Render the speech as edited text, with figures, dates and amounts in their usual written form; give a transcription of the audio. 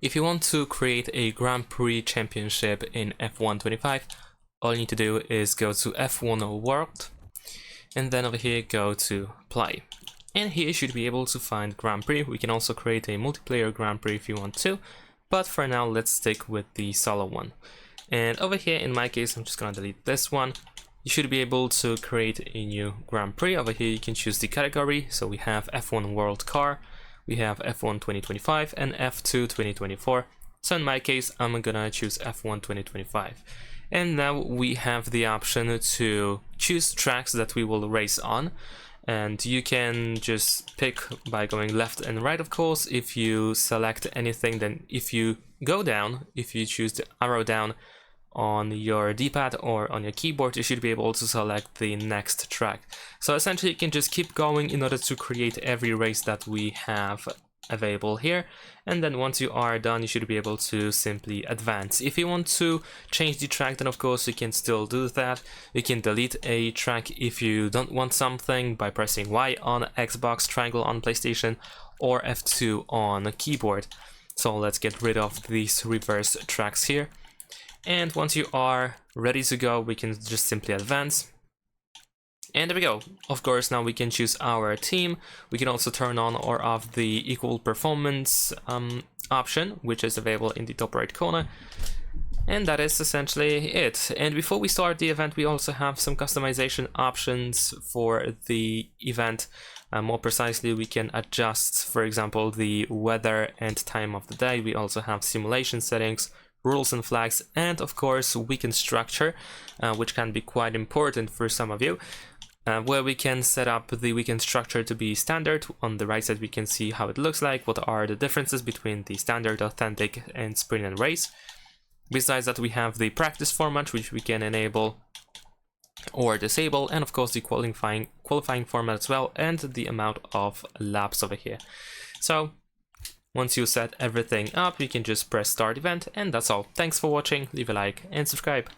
If you want to create a Grand Prix championship in F1 25, all you need to do is go to F1 World, and then over here go to Play. And here you should be able to find Grand Prix. We can also create a multiplayer Grand Prix if you want to, but for now let's stick with the solo one. And over here, in my case, I'm just gonna delete this one. You should be able to create a new Grand Prix. Over here you can choose the category, so we have F1 World Car, we have F1 2025 and F2 2024. So in my case, I'm gonna choose F1 2025. And now we have the option to choose tracks that we will race on. And you can just pick by going left and right, of course. If you select anything, then if you go down, if you choose the arrow down on your D-pad or on your keyboard, you should be able to select the next track. So essentially you can just keep going in order to create every race that we have available here, and then once you are done you should be able to simply advance. If you want to change the track, then of course you can still do that. You can delete a track if you don't want something by pressing Y on Xbox, triangle on PlayStation, or F2 on a keyboard. So let's get rid of these reverse tracks here. And once you are ready to go, we can just simply advance. And there we go. Of course, now we can choose our team. We can also turn on or off the equal performance option, which is available in the top right corner. And that is essentially it. And before we start the event, we also have some customization options for the event. More precisely, we can adjust, for example, the weather and time of the day. We also have simulation settings, rules and flags, and of course weekend structure, which can be quite important for some of you, where we can set up the weekend structure to be standard. On the right side we can see how it looks like, what are the differences between the standard, authentic, and sprint and race. Besides that, we have the practice format, which we can enable or disable, and of course the qualifying format as well, and the amount of laps over here. So once you set everything up, you can just press start event, and that's all. Thanks for watching, leave a like and subscribe.